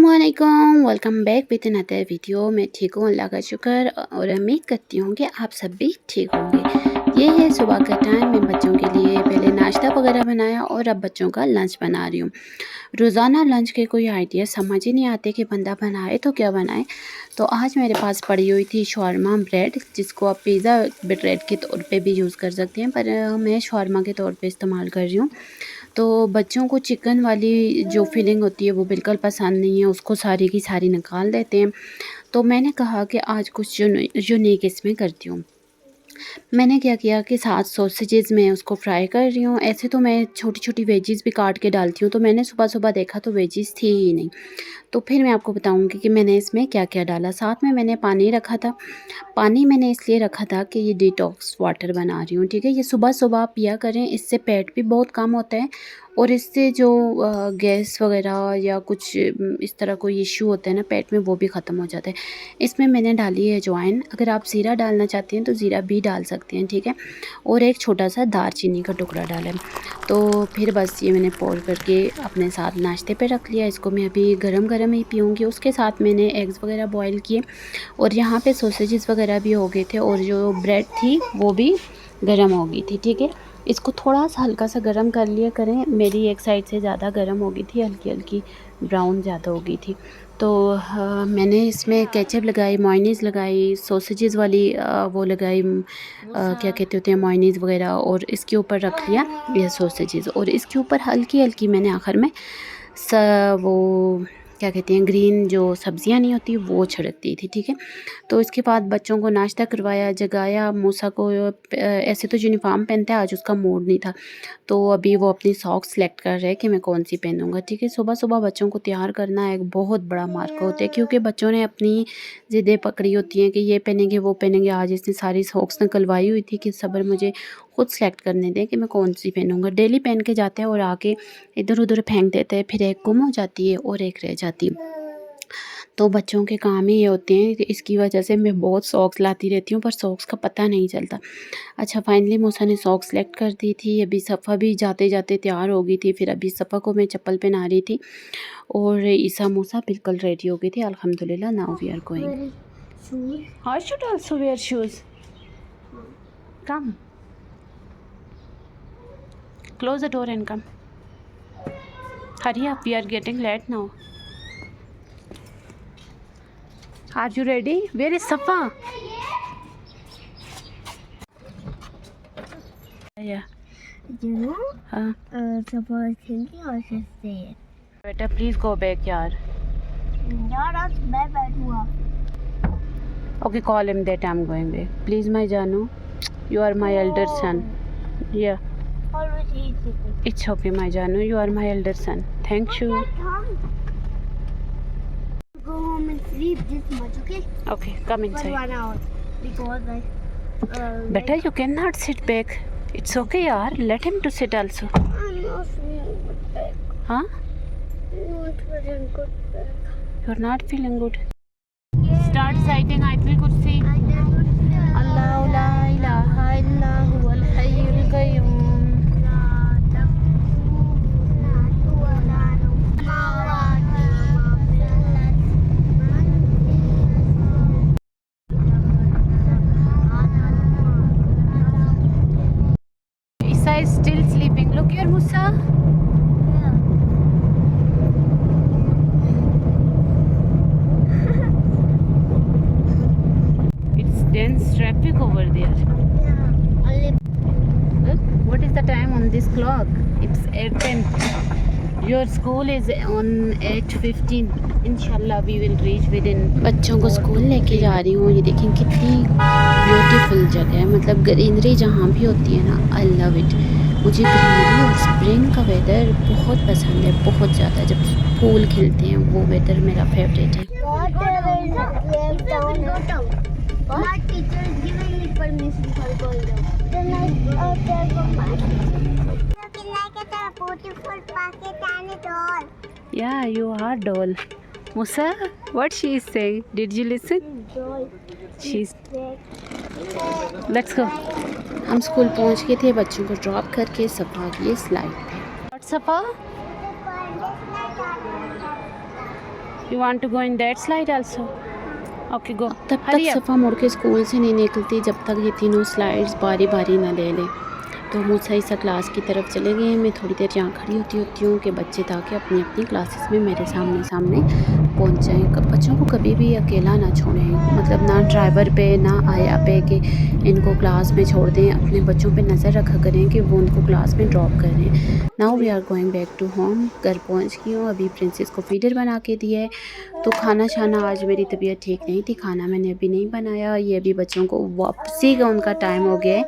अस्सलामुअलैकुम, welcome back with another video. मैं ठीक हूँ, अल्लाह का शुक्र, और उम्मीद करती हूँ कि आप सब भी ठीक होंगे। ये है सुबह का टाइम। मैं बच्चों के लिए पहले नाश्ता वगैरह बनाया और अब बच्चों का लंच बना रही हूँ। रोज़ाना लंच के कोई आइडिया समझ ही नहीं आते कि बंदा बनाए तो क्या बनाए। तो आज मेरे पास पड़ी हुई थी शवारमा ब्रेड, जिसको आप पिज़्ज़ा ब्रेड के तौर पे भी यूज़ कर सकते हैं, पर मैं शवारमा के तौर पे इस्तेमाल कर रही हूँ। तो बच्चों को चिकन वाली जो फीलिंग होती है वो बिल्कुल पसंद नहीं है, उसको सारी की सारी निकाल देते हैं। तो मैंने कहा कि आज कुछ यूनिक इसमें करती हूँ। मैंने क्या किया कि 7 सॉसेजेस मैं उसको फ्राई कर रही हूँ। ऐसे तो मैं छोटी-छोटी वेजिस भी काट के डालती हूँ, तो मैंने सुबह-सुबह देखा तो वेजिस थी ही नहीं। तो फिर मैं आपको बताऊँगी कि मैंने इसमें क्या-क्या डाला। साथ में मैंने पानी रखा था। पानी मैंने इसलिए रखा था कि ये डिटॉक्स वाटर बना रही हूँ, ठीक है। ये सुबह-सुबह आप पिया करें, इससे पेट भी बहुत कम होता है और इससे जो गैस वगैरह या कुछ इस तरह कोई इश्यू होता है ना पेट में, वो भी ख़त्म हो जाता है। इसमें मैंने डाली है अजवाइन। अगर आप ज़ीरा डालना चाहते हैं तो ज़ीरा भी डाल सकते हैं, ठीक है। और एक छोटा-सा दालचीनी का टुकड़ा डाला है। तो फिर बस ये मैंने पोर करके अपने साथ नाश्ते पे रख लिया। इसको मैं अभी गरम-गरम ही पीऊँगी। उसके साथ मैंने एग्स वगैरह बॉयल किए और यहाँ पे सॉसेजेस वगैरह भी हो गए थे और जो ब्रेड थी वो भी गर्म हो गई थी, ठीक है। इसको थोड़ा सा हल्का सा गर्म कर लिया करें। मेरी एक साइड से ज़्यादा गर्म हो गई थी, हल्की-हल्की ब्राउन ज़्यादा हो गई थी। तो मैंने इसमें केचप लगाई, मेयोनीज़ लगाई, सॉसेजेस वाली वो लगाई, क्या कहते होते हैं, मेयोनीज़ वगैरह, और इसके ऊपर रख लिया ये सॉसेजेस और इसके ऊपर हल्की-हल्की मैंने आखिर में वो क्या कहते हैं, ग्रीन जो सब्जियां नहीं होती वो छिड़क दी थी, ठीक है। तो इसके बाद बच्चों को नाश्ता करवाया, जगाया। मूसा को ऐसे तो यूनिफॉर्म पहनता है, आज उसका मूड नहीं था, तो अभी वो अपनी सॉक्स सेलेक्ट कर रहे हैं कि मैं कौन सी पहनूंगा, ठीक है। सुबह सुबह बच्चों को तैयार करना एक बहुत बड़ा मार्का होता है, क्योंकि बच्चों ने अपनी ज़िद्दें पकड़ी होती हैं कि ये पहनेंगे वो पहनेंगे। आज इसने सारी सॉक्स निकलवाई हुई थी कि सब्र मुझे खुद सेलेक्ट करने दें कि मैं कौन सी पहनूंगा। डेली पहन के जाते हैं और आके इधर उधर फेंक देते हैं, फिर एक गुम हो जाती है और एक रह जाती है। तो बच्चों के काम ही ये होते हैं कि इसकी वजह से मैं बहुत सॉक्स लाती रहती हूँ, पर सॉक्स का पता नहीं चलता। अच्छा, फाइनली मूसा ने सॉक्स सेलेक्ट कर दी थी। अभी सफ़ा भी जाते जाते तैयार हो गई थी। फिर अभी सफ़ा को मैं चप्पल पहना रही थी और ईसा मूसा बिल्कुल रेडी हो गई थी। अल्हम्दुलिल्लाह, now we are going. I should also wear shoes. Come, close the door and come. Hurry up, we are getting late now. Are you ready? Where is Safa? Yeah. You know, हाँ. Safa is thinking or should say it. बेटा please go back यार. यार आज मैं बैठूँगा. Okay, call him that I'm going back. Please my Janu, you are my elder son. Yeah. Always eat it. It's okay my Janu, you are my elder son. Thank you. Go home and sleep this much, okay? Okay, come For inside. 1 hour. Because Beta, you cannot sit back. It's okay yaar, let him to sit also. I'm not feeling good back. Huh? I'm not feeling good back. You're not feeling good. Start reciting Ayatul Kursi. Allahu la ilaha illa huwal hayyul qayyum. Isa is still sleeping. Look here, Musa. It's dense traffic over there. Look, what is the time on this clock? It's 8:10. Your school is on 8:15. Inshallah we will reach within. बच्चों को school लेके जा रही हूँ। ये देखें कितनी beautiful जगह है, मतलब ग्रीनरी जहाँ भी होती है ना, आई लव इट। मुझे ग्रीनरी और स्प्रिंग का वेदर बहुत पसंद है, बहुत ज़्यादा। जब फूल खिलते हैं वो वेदर मेरा फेवरेट है। My teacher is giving me permission for going down. Then I tell my teacher. Looking like a beautiful Pakistani doll. Yeah, you are doll. Musa, what she is saying? Did you listen? Doll. She's. Let's go. हम school पहुंच गए थे, बच्चों को drop करके सफ़ा की slide पे। और सफ़ा You want to go in that slide also? Okay, go. तब तक Hurry up. सफ़ा मुड़ के स्कूल से नहीं निकलती जब तक ये तीनों स्लाइड्स बारी बारी ना ले लें। तो मूसा ईसा क्लास की तरफ चले गए हैं। मैं थोड़ी देर यहाँ खड़ी होती हूँ कि बच्चे ताकि अपनी अपनी क्लासेस में मेरे सामने सामने पहुँच जाएँ। बच्चों को कभी भी अकेला ना छोड़ें, मतलब ना ड्राइवर पे ना आया पे कि इनको क्लास में छोड़ दें। अपने बच्चों पे नज़र रखा करें कि वो उनको क्लास में ड्रॉप करें। Now we are going back to home. घर पहुँच गई हूँ। अभी प्रिंसेस को फीडर बना के दिया है। तो खाना शाना आज मेरी तबीयत ठीक नहीं थी, खाना मैंने अभी नहीं बनाया। ये अभी बच्चों को वापसी का उनका टाइम हो गया है।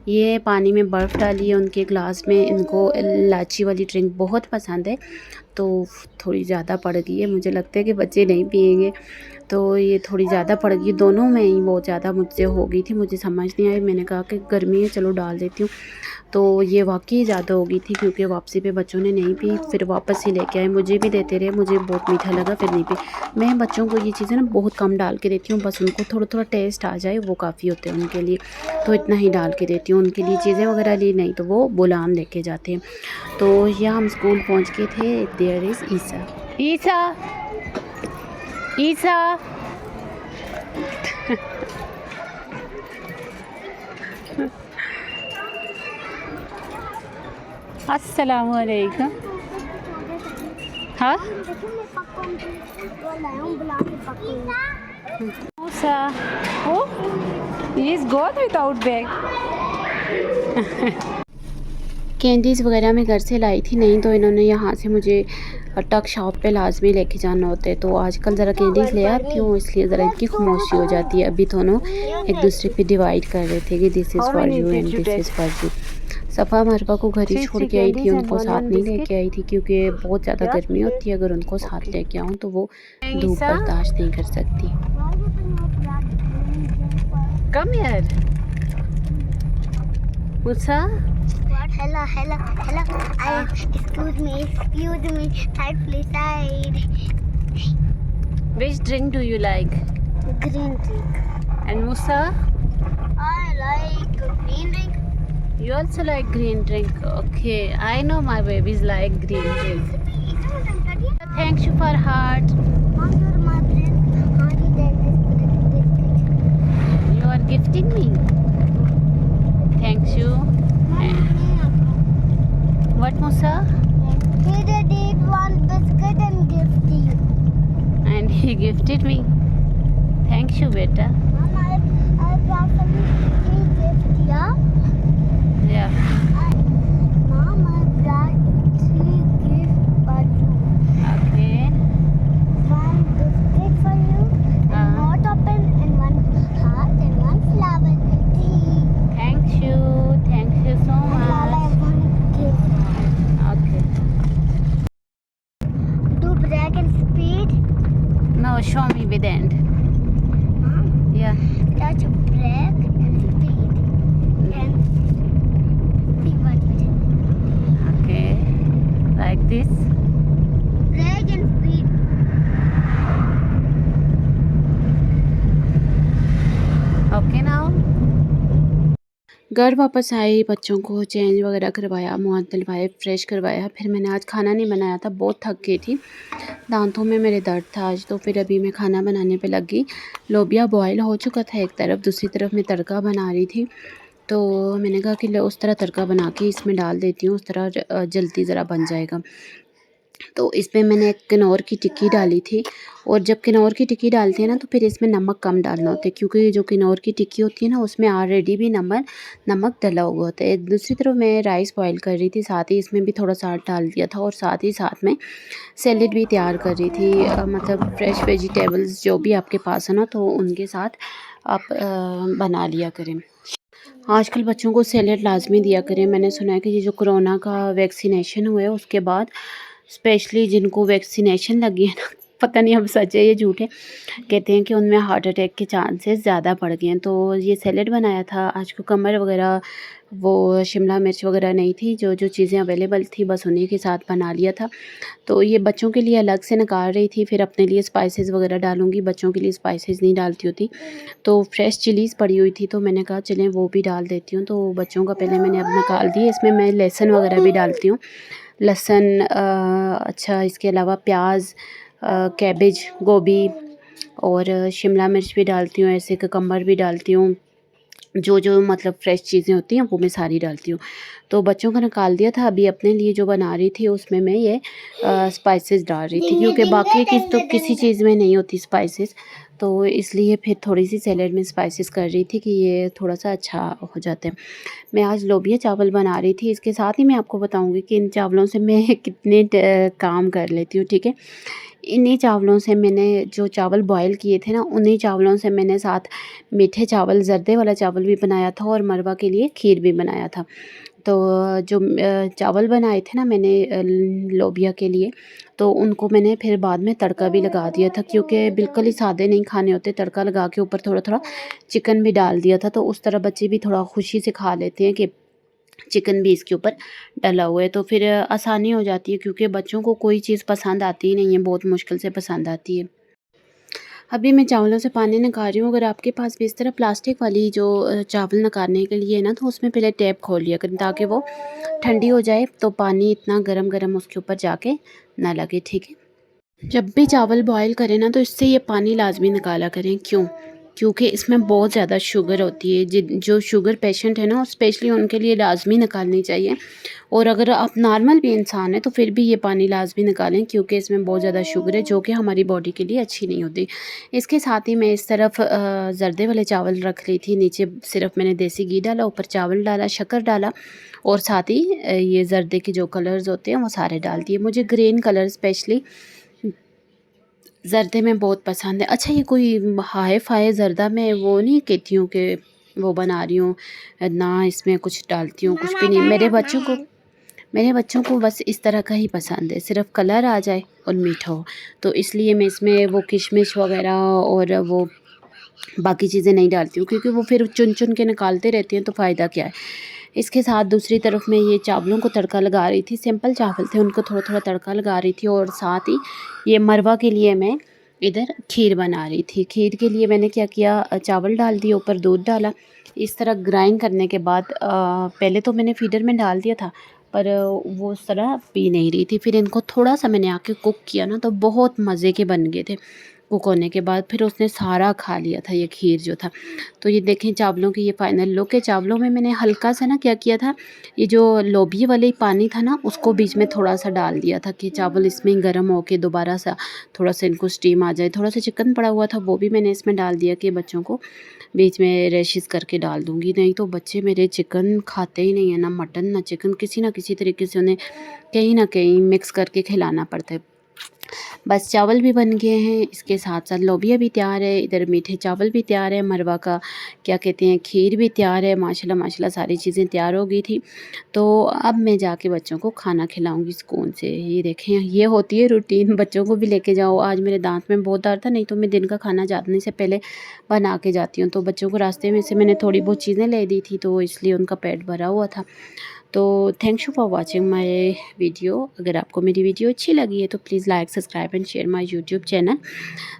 ये पानी में बर्फ़ डाली है उनके ग्लास में। इनको इलायची वाली ड्रिंक बहुत पसंद है, तो थोड़ी ज़्यादा पड़ गई है। मुझे लगता है कि बच्चे नहीं पिएंगे, तो ये थोड़ी ज़्यादा पड़ गई। दोनों में ही बहुत ज़्यादा मुझसे हो गई थी। मुझे समझ नहीं आई, मैंने कहा कि गर्मी है चलो डाल देती हूँ। तो ये वाकई ज़्यादा हो गई थी क्योंकि वापसी पे बच्चों ने नहीं पी, फिर वापस ही लेके आए। मुझे भी देते रहे, मुझे बहुत मीठा लगा, फिर नहीं पी। मैं बच्चों को ये चीज़ें ना बहुत कम डाल के देती हूँ, बस उनको थोड़ा थोड़ा टेस्ट आ जाए वो काफ़ी होते हैं उनके लिए। तो इतना ही डाल के देती हूँ उनके लिए। चीज़ें वगैरह ली नहीं तो वो बुलान लेके जाते हैं। तो यहाँ हम स्कूल पहुँच गए थे। देयर इज़ ईसा। ईसा, ईसा। अस्सलाम वालेकुम। हाँ मूसा, oh, he is gone without bag. Candies वगैरह मैं घर से लाई थी, नहीं तो इन्होंने यहाँ से मुझे टक शॉप पे लाजमी लेके जाना होता है। तो आजकल ज़रा कैंडीज़ ले आती हूँ, इसलिए ज़रा इनकी खामोशी हो जाती है। अभी दोनों एक दूसरे पे डिवाइड कर रहे थे कि this is for you and this is for you. सफ़ा मरवा को घर ही छोड़ के आई थी, उनको साथ नहीं लेके आई थी क्योंकि बहुत ज़्यादा गर्मी होती है। अगर उनको साथ लेके आऊँ तो वो धूप बर्दाश्त नहीं कर सकती। कम यार मूसा। Hello. Excuse me. Side please, side. Which drink do you like? Green drink. And Musa? I like green drink. You also like green drink? Okay, I know my babies like green drink. Thank you for heart. You are gifting me. Thank you. What Musa? He did eat one biscuit and gift you. And he gifted me. Thank you, beta. Mom, I brought some free gift, yeah? Yeah. Mom, I brought 3 gifts for you. Okay. One biscuit for you, and not open, and one heart, and one flower. Thank you. Thank you so much. Okay. Do brake and speed. No, show me with end. Mom, Yeah. touch brake and speed. And see what we do. Okay. Like this. Brake and speed. Okay now. घर वापस आई, बच्चों को change वगैरह करवाया, मुँह दिलवाए, fresh करवाया। फिर मैंने आज खाना नहीं बनाया था, बहुत थक गई थी, दांतों में मेरे दर्द था आज। तो फिर अभी मैं खाना बनाने पे लगी। लोबिया बॉयल हो चुका था एक तरफ, दूसरी तरफ मैं तड़का बना रही थी। तो मैंने कहा कि उस तरह तड़का बना के इसमें डाल देती हूँ, उस तरह जल्दी ज़रा बन जाएगा। तो इसमें मैंने एक किन्नौर की टिक्की डाली थी। और जब किन्नौर की टिक्की डालते हैं ना तो फिर इसमें नमक कम डालना होता है, क्योंकि जो किन्नौर की टिक्की होती है ना उसमें ऑलरेडी भी नमक डला हुआ होता है। दूसरी तरफ मैं राइस बॉईल कर रही थी, साथ ही इसमें भी थोड़ा सा डाल दिया था, और साथ ही साथ में सैलेड भी तैयार कर रही थी। मतलब फ्रेश वेजिटेबल्स जो भी आपके पास है ना, तो उनके साथ आप बना लिया करें। आजकल बच्चों को सैलेड लाजमी दिया करें। मैंने सुना है कि ये जो कोरोना का वैक्सीनेशन हुआ है उसके बाद स्पेशली जिनको वैक्सीनेशन लगी है ना, पता नहीं अब सच है या झूठ है, कहते हैं कि उनमें हार्ट अटैक के चांसेस ज़्यादा बढ़ गए हैं। तो ये सैलेड बनाया था आज को। कमर वगैरह वो शिमला मिर्च वगैरह नहीं थी, जो जो चीज़ें अवेलेबल थी बस उन्हीं के साथ बना लिया था। तो ये बच्चों के लिए अलग से निकाल रही थी, फिर अपने लिए स्पाइसेस वगैरह डालूंगी। बच्चों के लिए स्पाइसेस नहीं डालती होती। तो फ्रेश चिलीज़ पड़ी हुई थी, तो मैंने कहा चलें वो भी डाल देती हूँ। तो बच्चों का पहले मैंने अब निकाल दी। इसमें मैं लहसुन वगैरह भी डालती हूँ, लहसुन, अच्छा इसके अलावा प्याज, कैबेज, गोभी और शिमला मिर्च भी डालती हूँ, ऐसे ककम्बर भी डालती हूँ। जो मतलब फ्रेश चीज़ें होती हैं वो मैं सारी डालती हूँ। तो बच्चों का निकाल दिया था, अभी अपने लिए जो बना रही थी उसमें मैं ये स्पाइसेस डाल रही थी, क्योंकि बाकी की तो किसी चीज़ में नहीं होती स्पाइसेस, तो इसलिए फिर थोड़ी सी सैलेड में स्पाइसेस कर रही थी कि ये थोड़ा-सा अच्छा हो जाता है। मैं आज लोबिया चावल बना रही थी, इसके साथ ही मैं आपको बताऊँगी कि इन चावलों से मैं कितने काम कर लेती हूँ, ठीक है। इन्हीं चावलों से मैंने जो चावल बॉयल किए थे ना, उन्हीं चावलों से मैंने साथ मीठे चावल, ज़र्दे वाला चावल भी बनाया था और मरवा के लिए खीर भी बनाया था। तो जो चावल बनाए थे ना मैंने लोबिया के लिए, तो उनको मैंने फिर बाद में तड़का भी लगा दिया था, क्योंकि बिल्कुल ही सादे नहीं खाने होते, तड़का लगा के ऊपर थोड़ा-थोड़ा चिकन भी डाल दिया था, तो उस तरह बच्चे भी थोड़ा खुशी से खा लेते हैं कि चिकन भी इसके ऊपर डला हुआ है, तो फिर आसानी हो जाती है, क्योंकि बच्चों को कोई चीज़ पसंद आती ही नहीं है, बहुत मुश्किल से पसंद आती है। अभी मैं चावलों से पानी निकाल रही हूँ। अगर आपके पास भी इस तरह प्लास्टिक वाली जो चावल निकालने के लिए है ना, तो उसमें पहले टैप खोल लिया करें, ताकि वो ठंडी हो जाए तो पानी इतना गरम-गरम उसके ऊपर जाके ना लगे, ठीक है। जब भी चावल बॉयल करें ना, तो इससे ये पानी लाज़मी निकाला करें। क्यों? क्योंकि इसमें बहुत ज़्यादा शुगर होती है। जो शुगर पेशेंट है ना, स्पेशली उनके लिए लाज़मी निकालनी चाहिए। और अगर आप नॉर्मल भी इंसान हैं तो फिर भी ये पानी लाज़मी निकालें, क्योंकि इसमें बहुत ज़्यादा शुगर है, जो कि हमारी बॉडी के लिए अच्छी नहीं होती। इसके साथ ही मैं इस तरफ ज़र्दे वाले चावल रख ली थी। नीचे सिर्फ मैंने देसी घी डाला, ऊपर चावल डाला, शक्कर डाला और साथ ही ये ज़र्दे के जो कलर्स होते हैं वो सारे डाल दिए। मुझे ग्रीन कलर स्पेशली ज़र्दे में बहुत पसंद है। अच्छा, ये कोई हाय-फ़ाय ज़र्दा मैं वो नहीं कहती हूँ कि वो बना रही हूँ, ना इसमें कुछ डालती हूँ, कुछ भी नहीं। मेरे बच्चों को बस इस तरह का ही पसंद है, सिर्फ़ कलर आ जाए और मीठा हो। तो इसलिए मैं इसमें वो किशमिश वग़ैरह और वो बाकी चीज़ें नहीं डालती हूँ, क्योंकि वो फिर चुन-चुन के निकालते रहती हैं, तो फ़ायदा क्या है। इसके साथ दूसरी तरफ मैं ये चावलों को तड़का लगा रही थी। सिंपल चावल थे, उनको थोड़ा-थोड़ा तड़का लगा रही थी और साथ ही ये मरवा के लिए मैं इधर खीर बना रही थी। खीर के लिए मैंने क्या किया, चावल डाल दिए, ऊपर दूध डाला। इस तरह ग्राइंड करने के बाद पहले तो मैंने फीडर में डाल दिया था, पर वो उस तरह पी नहीं रही थी। फिर इनको थोड़ा-सा मैंने आके कुक किया ना, तो बहुत मज़े के बन गए थे। कुक होने के बाद फिर उसने सारा खा लिया था ये खीर जो था। तो ये देखें चावलों की ये फाइनल लुक है। चावलों में मैंने हल्का सा ना क्या किया था, ये जो लोबिया वाले पानी था ना, उसको बीच में थोड़ा-सा डाल दिया था कि चावल इसमें ही गर्म होके दोबारा सा थोड़ा-सा इनको स्टीम आ जाए। थोड़ा-सा चिकन पड़ा हुआ था, वो भी मैंने इसमें डाल दिया कि बच्चों को बीच में रैशेज़ करके डाल दूँगी, नहीं तो बच्चे मेरे चिकन खाते ही नहीं है, ना मटन ना चिकन, किसी न किसी तरीके से उन्हें कहीं न कहीं मिक्स करके खिलाना पड़ता है। बस चावल भी बन गए हैं, इसके साथ-साथ लोबिया भी तैयार है, इधर मीठे चावल भी तैयार है, मरवा का क्या कहते हैं खीर भी तैयार है। माशाल्लाह माशाल्लाह सारी चीज़ें तैयार हो गई थी। तो अब मैं जाके बच्चों को खाना खिलाऊँगी सुकून से। ये देखें, ये होती है रूटीन, बच्चों को भी लेके जाओ। आज मेरे दाँत में बहुत दर्द था, नहीं तो मैं दिन का खाना जाने से पहले बना के जाती हूँ। तो बच्चों को रास्ते में से मैंने थोड़ी बहुत चीज़ें ले दी थी, तो इसलिए उनका पेट भरा हुआ था। तो thanks you for watching my video. अगर आपको मेरी वीडियो अच्छी लगी है तो please like, subscribe and share my YouTube channel.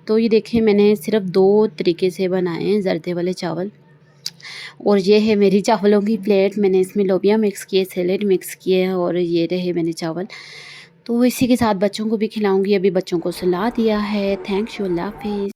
तो ये देखिए, मैंने सिर्फ 2 तरीके से बनाए हैं ज़र्दे वाले चावल। और ये है मेरी चावलों की प्लेट। मैंने इसमें लोबिया मिक्स किए, सैलेड मिक्स किए और ये रहे मेरे चावल। तो इसी के साथ बच्चों को भी खिलाऊँगी। अभी बच्चों को सुला दिया है। थैंक्स यू, अल्लाह हाफ़िज़।